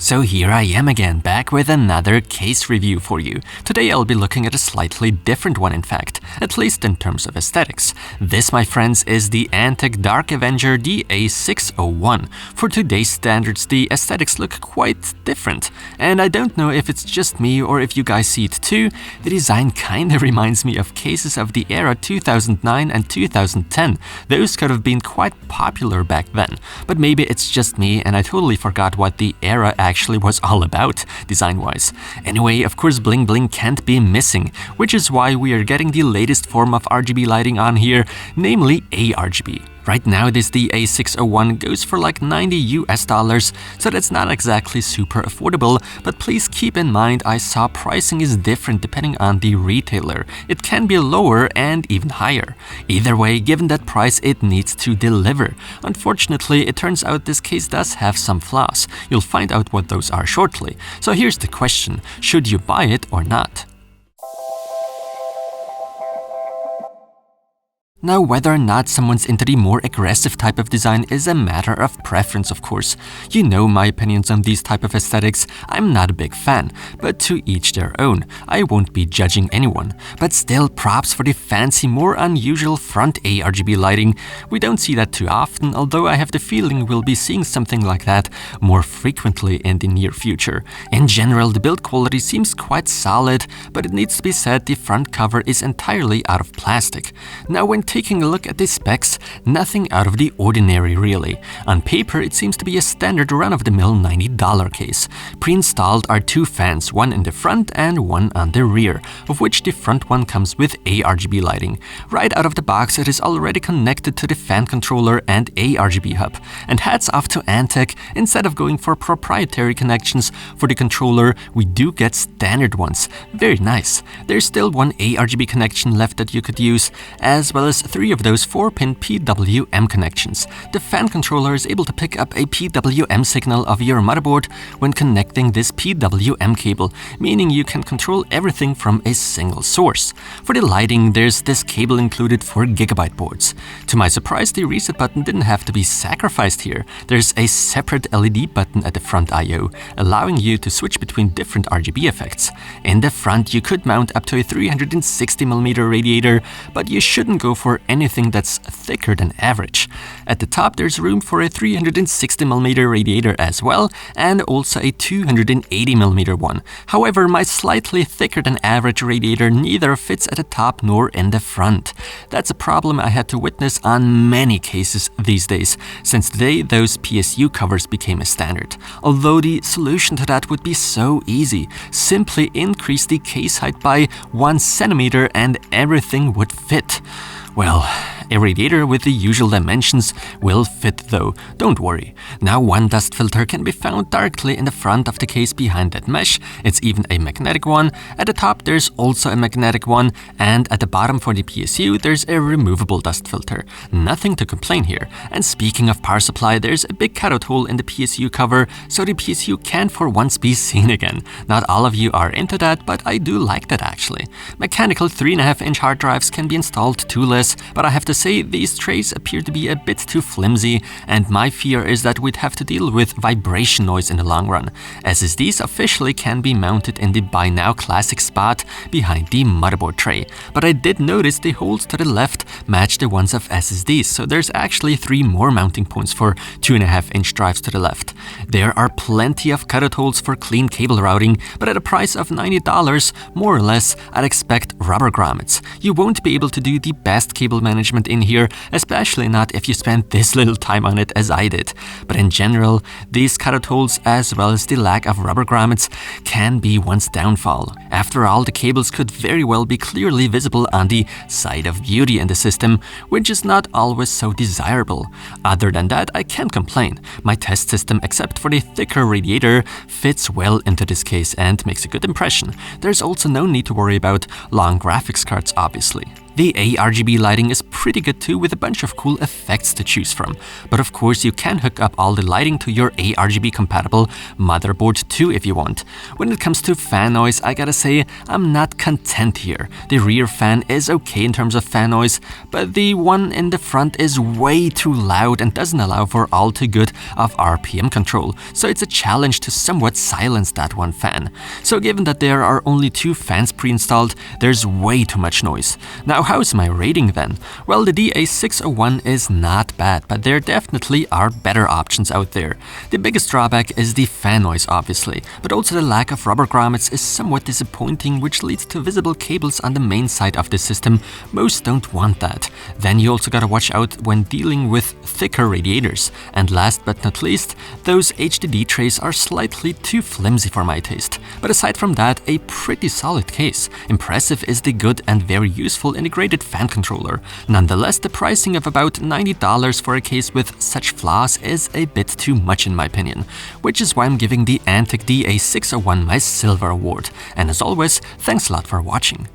So here I am again, back with another case review for you. Today I'll be looking at a slightly different one in fact, at least in terms of aesthetics. This, my friends, is the Antec Dark Avenger DA601. For today's standards, the aesthetics look quite different, and I don't know if it's just me or if you guys see it too. The design kinda reminds me of cases of the era 2009 and 2010. Those could have been quite popular back then, but maybe it's just me and I totally forgot what the era actually was all about, design-wise. Anyway, of course bling bling can't be missing, which is why we are getting the latest form of RGB lighting on here, namely ARGB. Right now this DA601 goes for like $90 US, so that's not exactly super affordable, but please keep in mind I saw pricing is different depending on the retailer. It can be lower and even higher. Either way, given that price, it needs to deliver. Unfortunately, it turns out this case does have some flaws. You'll find out what those are shortly. So here's the question, should you buy it or not? Now, whether or not someone's into the more aggressive type of design is a matter of preference, of course. You know my opinions on these type of aesthetics. I'm not a big fan, but to each their own. I won't be judging anyone. But still, props for the fancy, more unusual front ARGB lighting. We don't see that too often, although I have the feeling we'll be seeing something like that more frequently in the near future. In general, the build quality seems quite solid, but it needs to be said the front cover is entirely out of plastic. Now, when taking a look at the specs, nothing out of the ordinary really. On paper, it seems to be a standard run-of-the-mill $90 case. Pre-installed are two fans, one in the front and one on the rear, of which the front one comes with ARGB lighting. Right out of the box, it is already connected to the fan controller and ARGB hub. And hats off to Antec, instead of going for proprietary connections for the controller, we do get standard ones. Very nice. There's still one ARGB connection left that you could use, as well as 3 of those 4-pin PWM connections. The fan controller is able to pick up a PWM signal of your motherboard when connecting this PWM cable, meaning you can control everything from a single source. For the lighting, there's this cable included for gigabyte boards. To my surprise, the reset button didn't have to be sacrificed here. There's a separate LED button at the front I/O, allowing you to switch between different RGB effects. In the front, you could mount up to a 360mm radiator, but you shouldn't go for anything that's thicker than average. At the top, there's room for a 360mm radiator as well, and also a 280mm one. However, my slightly thicker than average radiator neither fits at the top nor in the front. That's a problem I had to witness on many cases these days, since today those PSU covers became a standard. Although the solution to that would be so easy. Simply increase the case height by 1 centimeter and everything would fit. Well, a radiator with the usual dimensions will fit though, don't worry. Now one dust filter can be found directly in the front of the case behind that mesh. It's even a magnetic one. At the top there's also a magnetic one, and at the bottom for the PSU there's a removable dust filter. Nothing to complain here. And speaking of power supply, there's a big cutout hole in the PSU cover, so the PSU can for once be seen again. Not all of you are into that, but I do like that actually. Mechanical 3.5-inch hard drives can be installed toolless, but I have to say these trays appear to be a bit too flimsy, and my fear is that we'd have to deal with vibration noise in the long run. SSDs officially can be mounted in the by now classic spot behind the motherboard tray, but I did notice the holes to the left match the ones of SSDs, so there's actually 3 more mounting points for 2.5-inch drives to the left. There are plenty of cutout holes for clean cable routing, but at a price of $90, more or less, I'd expect rubber grommets. You won't be able to do the best cable management in here, especially not if you spend this little time on it as I did. But in general, these cutout holes as well as the lack of rubber grommets can be one's downfall. After all, the cables could very well be clearly visible on the side of beauty in the system, which is not always so desirable. Other than that, I can't complain. My test system, except for the thicker radiator, fits well into this case and makes a good impression. There's also no need to worry about long graphics cards, obviously. The ARGB lighting is pretty good too, with a bunch of cool effects to choose from. But of course you can hook up all the lighting to your ARGB compatible motherboard too if you want. When it comes to fan noise, I gotta say I'm not content here. The rear fan is okay in terms of fan noise, but the one in the front is way too loud and doesn't allow for all too good of RPM control, so it's a challenge to somewhat silence that one fan. So given that there are only 2 fans pre-installed, there's way too much noise. Now how's my rating then? Well, the DA601 is not bad, but there definitely are better options out there. The biggest drawback is the fan noise obviously, but also the lack of rubber grommets is somewhat disappointing, which leads to visible cables on the main side of the system. Most don't want that. Then you also gotta watch out when dealing with thicker radiators. And last but not least, those HDD trays are slightly too flimsy for my taste. But aside from that, a pretty solid case. Impressive is the good and very useful integrated fan controller. Nonetheless, the pricing of about $90 for a case with such flaws is a bit too much in my opinion, which is why I'm giving the Antec DA601 my silver award. And as always, thanks a lot for watching.